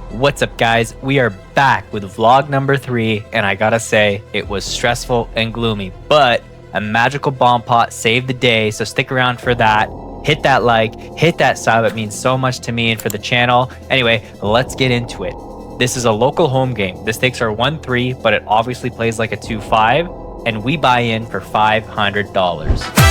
What's up, guys? We are back with vlog number 3, and I gotta say, it was stressful and gloomy, but a magical bomb pot saved the day, so stick around for that. Hit that like, hit that sub, it means so much to me and for the channel. Anyway, let's get into it. This is a local home game. The stakes are 1-3, but it obviously plays like a 2-5, and we buy in for $500.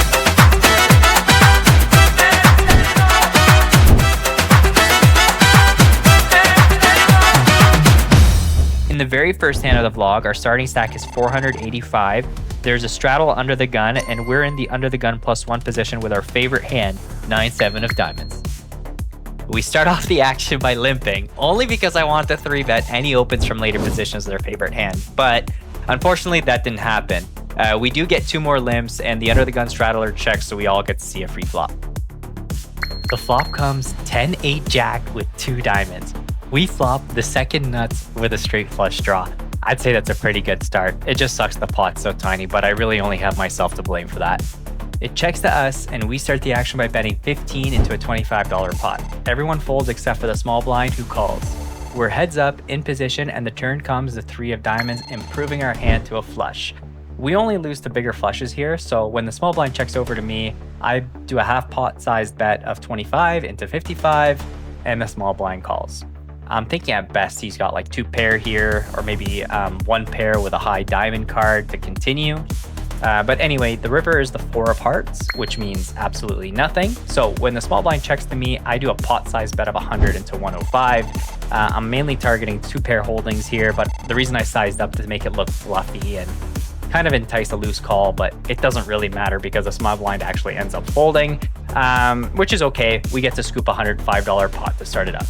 In the very first hand of the vlog, our starting stack is 485. There's a straddle under the gun, and we're in the under the gun +1 position with our favorite hand, 9-7 of diamonds. We start off the action by limping, only because I want to 3-bet any opens from later positions of their favorite hand, but unfortunately that didn't happen. We do get 2 more limps, and the under the gun straddler checks, so we all get to see a free flop. The flop comes 10-8 jack with 2 diamonds. We flop the second nuts with a straight flush draw. I'd say that's a pretty good start. It just sucks the pot's so tiny, but I really only have myself to blame for that. It checks to us, and we start the action by betting 15 into a $25 pot. Everyone folds except for the small blind, who calls. We're heads up in position, and the turn comes the 3 of diamonds, improving our hand to a flush. We only lose to bigger flushes here, so when the small blind checks over to me, I do a half pot sized bet of 25 into 55, and the small blind calls. I'm thinking at best he's got like 2 pair here, or maybe 1 pair with a high diamond card to continue. But anyway, the river is the 4 of hearts, which means absolutely nothing. So when the small blind checks to me, I do a pot size bet of 100 into 105. I'm mainly targeting 2 pair holdings here, but the reason I sized up to make it look fluffy and kind of entice a loose call, but it doesn't really matter because the small blind actually ends up folding, which is okay. We get to scoop a $105 pot to start it up.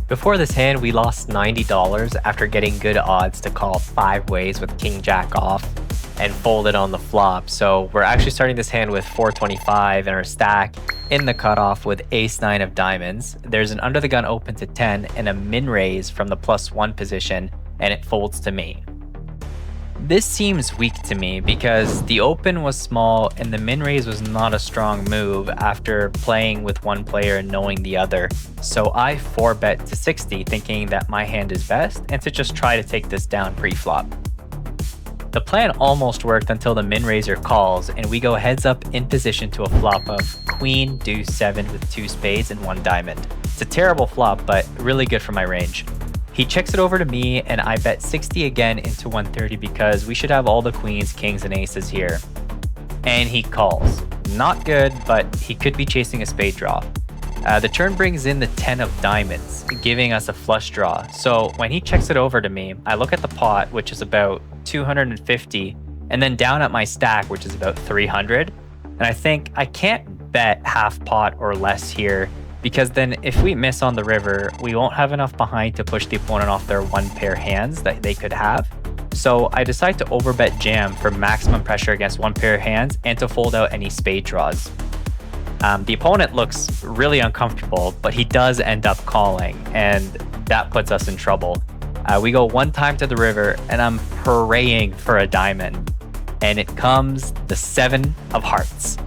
Before this hand, we lost $90 after getting good odds to call 5 ways with king jack off and folded on the flop. So we're actually starting this hand with 425 in our stack in the cutoff with ace-9 of diamonds. There's an under the gun open to 10 and a min raise from the +1 position, and it folds to me. This seems weak to me because the open was small and the min raise was not a strong move after playing with one player and knowing the other. So I 4-bet to 60 thinking that my hand is best and to just try to take this down pre-flop. The plan almost worked until the min raiser calls and we go heads up in position to a flop of queen deuce 7 with 2 spades and 1 diamond. It's a terrible flop, but really good for my range. He checks it over to me, and I bet 60 again into 130 because we should have all the queens, kings, and aces here. And he calls. Not good, but he could be chasing a spade draw. The turn brings in the 10 of diamonds, giving us a flush draw. So when he checks it over to me, I look at the pot, which is about 250, and then down at my stack, which is about 300. And I think I can't bet half pot or less here, because then if we miss on the river, we won't have enough behind to push the opponent off their 1 pair hands that they could have. So I decide to overbet jam for maximum pressure against 1 pair hands and to fold out any spade draws. The opponent looks really uncomfortable, but he does end up calling, and that puts us in trouble. We go 1 time to the river, and I'm praying for a diamond, and it comes the 7 of hearts.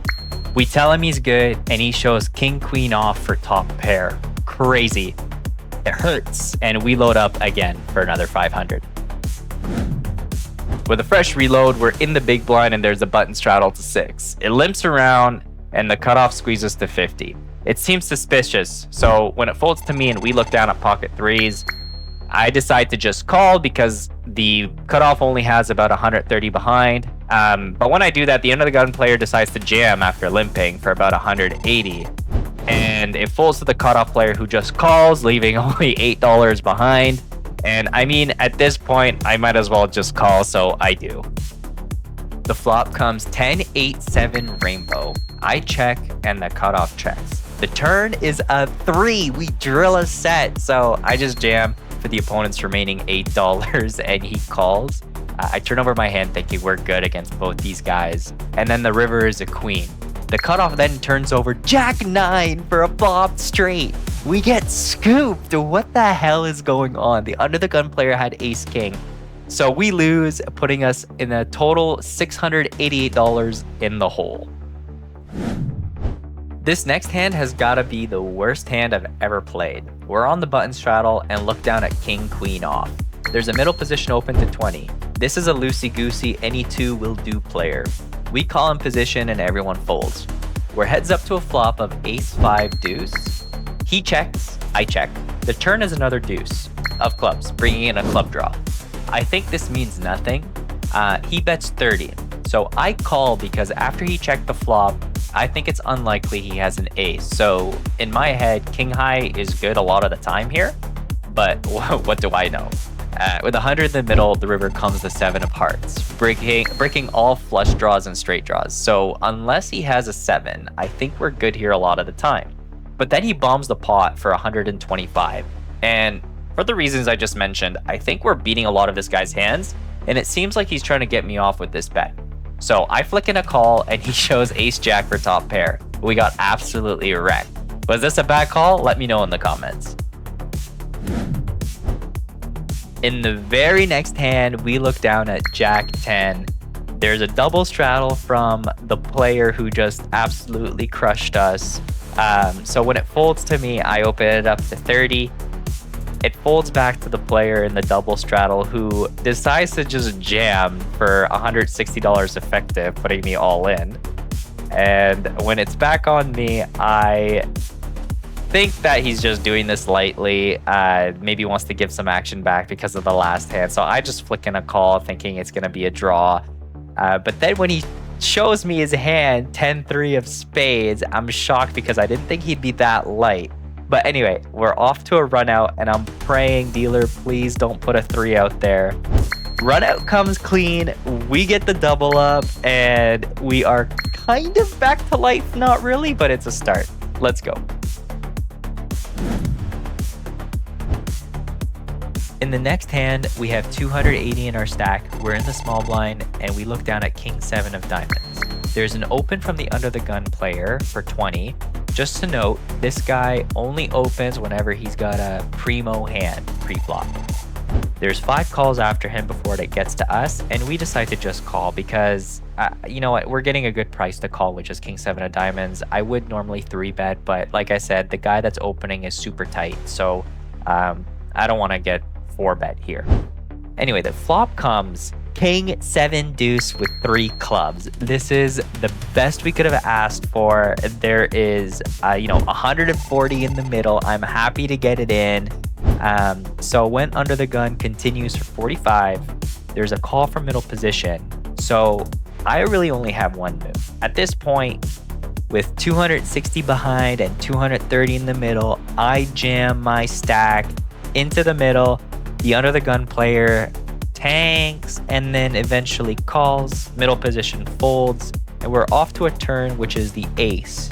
We tell him he's good, and he shows king queen off for top pair. Crazy. It hurts, and we load up again for another 500. With a fresh reload, we're in the big blind, and there's a button straddle to 6. It limps around, and the cutoff squeezes to 50. It seems suspicious, so when it folds to me and we look down at pocket 3s, I decide to just call because the cutoff only has about 130 behind. But when I do that, the under the gun player decides to jam after limping for about 180. And it folds to the cutoff player who just calls, leaving only $8 behind. And I mean, at this point, I might as well just call, so I do. The flop comes 10-8-7 rainbow. I check and the cutoff checks. The turn is a 3. We drill a set, so I just jam for the opponent's remaining $8 and he calls. I turn over my hand thinking we're good against both these guys. And then the river is a queen. The cutoff then turns over jack 9 for a flop straight. We get scooped. What the hell is going on? The under the gun player had ace king. So we lose, putting us in a total $688 in the hole. This next hand has got to be the worst hand I've ever played. We're on the button straddle and look down at king queen off. There's a middle position open to 20. This is a loosey-goosey any two will do player. We call in position and everyone folds. We're heads up to a flop of ace 5 deuce. He checks, I check. The turn is another deuce of clubs, bringing in a club draw. I think this means nothing. He bets 30. So I call because after he checked the flop, I think it's unlikely he has an ace. So in my head, king high is good a lot of the time here, but what do I know? With 100 in the middle, the river comes the 7 of hearts, breaking all flush draws and straight draws. So unless he has a 7, I think we're good here a lot of the time. But then he bombs the pot for 125. And for the reasons I just mentioned, I think we're beating a lot of this guy's hands, and it seems like he's trying to get me off with this bet. So I flick in a call and he shows ace jack for top pair. We got absolutely wrecked. Was this a bad call? Let me know in the comments. In the very next hand, we look down at jack 10. There's a double straddle from the player who just absolutely crushed us. So when it folds to me, I open it up to 30. It folds back to the player in the double straddle who decides to just jam for $160 effective, putting me all in. And when it's back on me, I think that he's just doing this lightly. Maybe wants to give some action back because of the last hand. So I just flick in a call thinking it's going to be a draw. But then when he shows me his hand, 10-3 of spades, I'm shocked because I didn't think he'd be that light. But anyway, we're off to a run out and I'm praying, dealer, please don't put a 3 out there. Run out comes clean, we get the double up, and we are kind of back to life. Not really, but it's a start. Let's go. In the next hand, we have 280 in our stack. We're in the small blind and we look down at king 7 of diamonds. There's an open from the under the gun player for 20. Just to note, this guy only opens whenever he's got a primo hand pre-flop. There's 5 calls after him before it gets to us, and we decide to just call because, you know what, we're getting a good price to call, which is king 7 of diamonds. I would normally 3-bet, but like I said, the guy that's opening is super tight, so I don't want to get 4-bet here. Anyway, the flop comes king 7 deuce with 3 clubs. This is the best we could have asked for. There is 140 in the middle. I'm happy to get it in. So went under the gun, continues for 45. There's a call from middle position, so I really only have one move at this point. With 260 behind and 230 in the middle, I jam my stack into the middle. The under the gun player tanks and then eventually calls. Middle position folds, and we're off to a turn, which is the ace.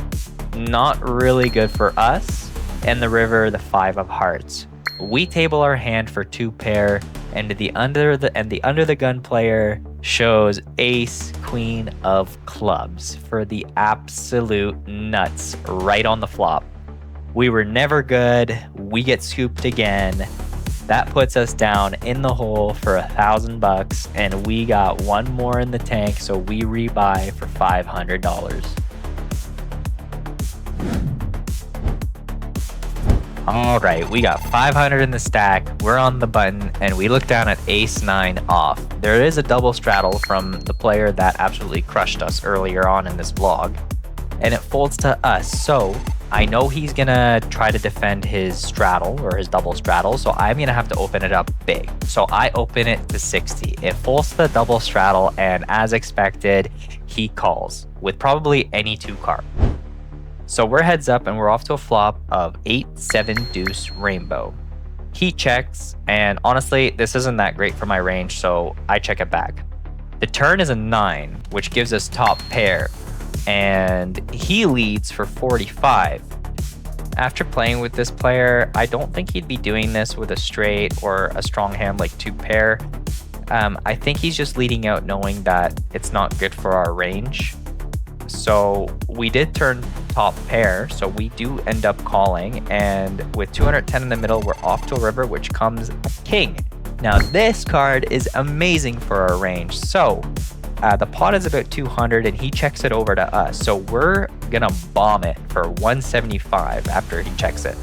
Not really good for us. And the river, the 5 of hearts. We table our hand for 2 pair, and the under the gun player shows ace queen of clubs for the absolute nuts right on the flop. We were never good. We get scooped again. That puts us down in the hole for $1,000, and we got one more in the tank, so we rebuy for $500. All right, we got 500 in the stack. We're on the button, and we look down at ace 9 off. There is a double straddle from the player that absolutely crushed us earlier on in this vlog, and it folds to us. So I know he's gonna try to defend his straddle or his double straddle, so I'm gonna have to open it up big. So I open it to 60. It folds to the double straddle, and as expected, he calls with probably any 2 card. So we're heads up and we're off to a flop of 8-7 deuce rainbow. He checks, and honestly, this isn't that great for my range, so I check it back. The turn is a 9, which gives us top pair, and he leads for 45. After playing with this player, I don't think he'd be doing this with a straight or a strong hand like 2 pair. I think he's just leading out knowing that it's not good for our range. So we did turn top pair, so we do end up calling, and with 210 in the middle, we're off to a river, which comes a king. Now this card is amazing for our range, so The pot is about 200 and he checks it over to us. So we're gonna bomb it for 175 after he checks it.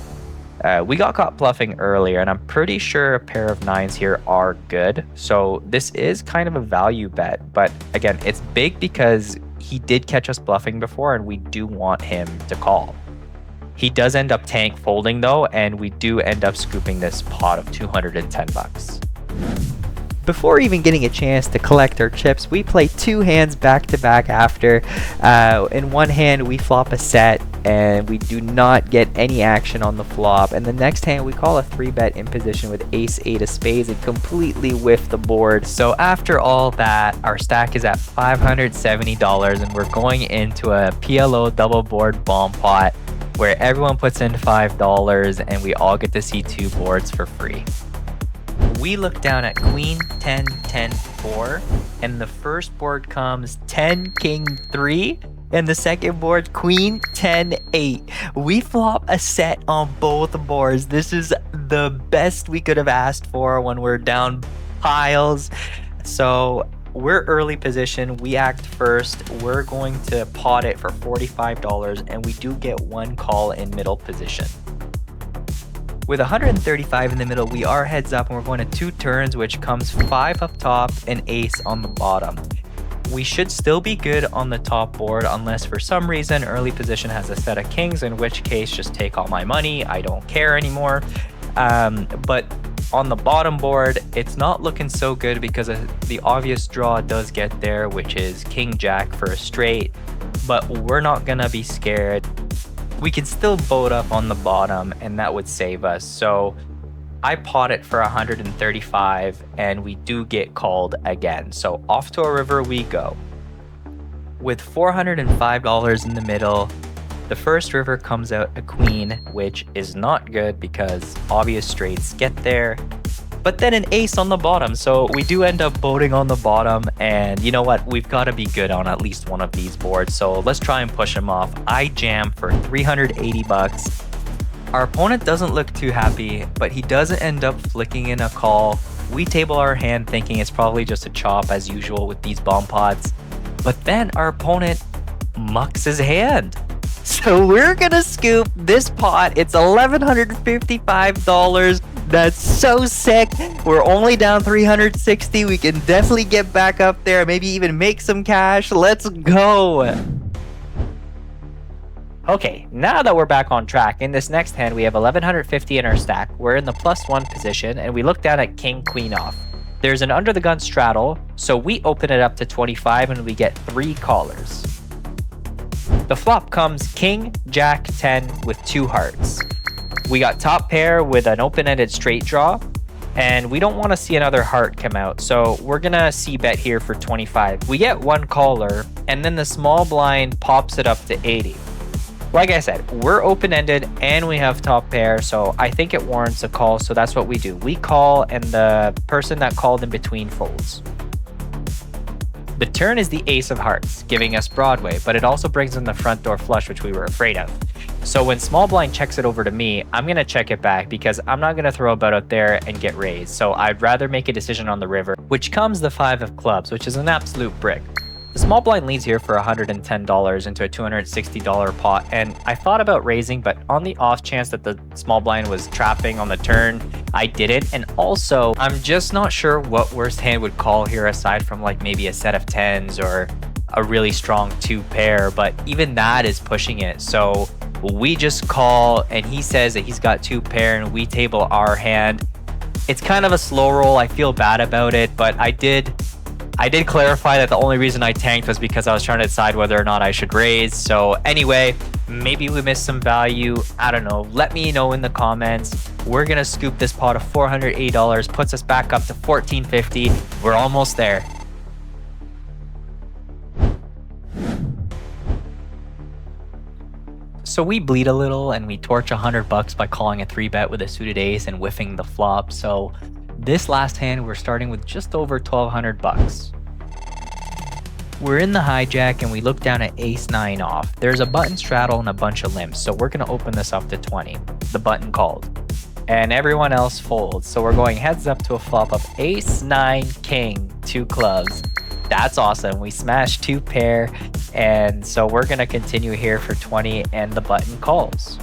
We got caught bluffing earlier, and I'm pretty sure a pair of 9s here are good. So this is kind of a value bet, but again, it's big because he did catch us bluffing before, and we do want him to call. He does end up tank folding though, and we do end up scooping this pot of 210 bucks. Before even getting a chance to collect our chips, we play 2 hands back to back after. In one hand, we flop a set and we do not get any action on the flop. And the next hand, we call a 3-bet in position with ace-8 of spades and completely whiff the board. So after all that, our stack is at $570 and we're going into a PLO double board bomb pot where everyone puts in $5 and we all get to see 2 boards for free. We look down at queen 10 10 4 and the first board comes 10 king 3 and the second board queen 10 8. We flop a set on both boards. This is the best we could have asked for when we're down piles. So we're early position, we act first. We're going to pot it for $45 and we do get 1 call in middle position. With 135 in the middle, we are heads up and we're going to 2 turns, which comes 5 up top and ace on the bottom. We should still be good on the top board unless for some reason early position has a set of kings, in which case just take all my money. I don't care anymore. But on the bottom board, it's not looking so good because the obvious draw does get there, which is king jack for a straight, but we're not gonna be scared. We can still boat up on the bottom and that would save us. So I pot it for 135 and we do get called again. So off to a river we go. With $405 in the middle, the first river comes out a queen, which is not good because obvious straights get there. But then an ace on the bottom, so we do end up boating on the bottom, and you know what, we've got to be good on at least one of these boards, so let's try and push him off. I jam for 380 bucks. Our opponent doesn't look too happy, but he doesn't end up flicking in a call. We table our hand thinking it's probably just a chop as usual with these bomb pots, but then our opponent mucks his hand. So we're gonna scoop this pot. It's $1,155. That's so sick. We're only down 360. We can definitely get back up there, maybe even make some cash. Let's go. Okay, now that we're back on track, in this next hand we have 1150 in our stack. We're in the +1 position and we look down at king queen off. There's an under the gun straddle, so we open it up to 25 and we get 3 callers. The flop comes king jack 10 with 2 hearts. We got top pair with an open-ended straight draw, and we don't want to see another heart come out, so we're gonna c-bet here for 25. We get 1 caller, and then the small blind pops it up to 80. Like I said, we're open-ended and we have top pair, so I think it warrants a call, so that's what we do. We call, and the person that called in between folds. The turn is the ace of hearts, giving us Broadway, but it also brings in the front door flush, which we were afraid of. So when small blind checks it over to me, I'm going to check it back because I'm not going to throw a bet out there and get raised. So I'd rather make a decision on the river, which comes the 5 of clubs, which is an absolute brick. The small blind leads here for $110 into a $260 pot, and I thought about raising, but on the off chance that the small blind was trapping on the turn, I didn't. And also, I'm just not sure what worst hand would call here aside from like maybe a set of 10s or a really strong 2 pair, but even that is pushing it. So we just call and he says that he's got 2 pair and we table our hand. It's kind of a slow roll. I feel bad about it, but I did clarify that the only reason I tanked was because I was trying to decide whether or not I should raise. So anyway, maybe we missed some value. I don't know. Let me know in the comments. We're going to scoop this pot of $480, puts us back up to $1,450. We're almost there. So we bleed a little and we torch $100 by calling a 3-bet with a suited ace and whiffing the flop. So this last hand, we're starting with just over $1,200. We're in the hijack and we look down at ace-9 off. There's a button straddle and a bunch of limps, so we're going to open this up to 20. The button called. And everyone else folds, so we're going heads up to a flop of ace-9 king, 2 clubs. That's awesome. We smashed 2 pair, and so we're gonna continue here for 20, and the button calls.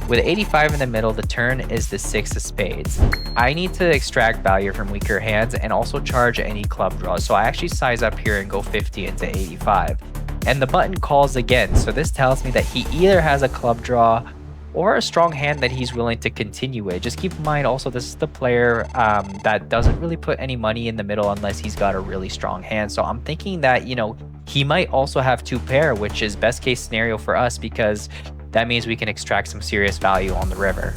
With 85 in the middle, the turn is the 6 of spades. I need to extract value from weaker hands and also charge any club draws. So I actually size up here and go 50 into 85. And the button calls again. So this tells me that he either has a club draw or a strong hand that he's willing to continue with. Just keep in mind also, this is the player that doesn't really put any money in the middle unless he's got a really strong hand. So I'm thinking that, you know, he might also have 2 pair, which is best case scenario for us because that means we can extract some serious value on the river.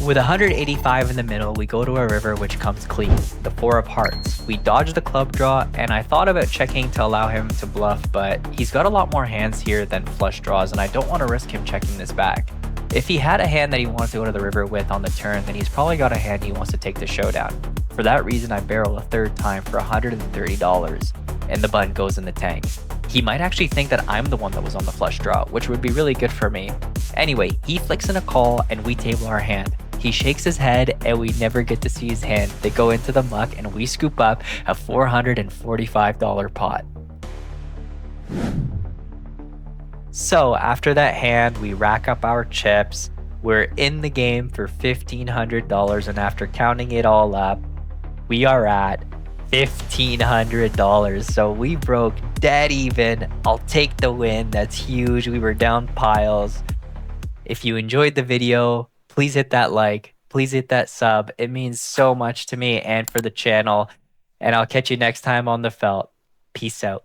With 185 in the middle, we go to a river which comes clean, the 4 of hearts. We dodge the club draw, and I thought about checking to allow him to bluff, but he's got a lot more hands here than flush draws, and I don't want to risk him checking this back. If he had a hand that he wanted to go to the river with on the turn, then he's probably got a hand he wants to take the showdown. For that reason, I barrel a 3rd time for $130, and the button goes in the tank. He might actually think that I'm the one that was on the flush draw, which would be really good for me. Anyway, he flicks in a call and we table our hand. He shakes his head and we never get to see his hand. They go into the muck and we scoop up a $445 pot. So after that hand, we rack up our chips. We're in the game for $1,500, and after counting it all up, we are at $1,500. So we broke dead even. I'll take the win. That's huge. We were down piles. If you enjoyed the video, please hit that like. Please hit that sub. It means so much to me and for the channel. And I'll catch you next time on the felt. Peace out.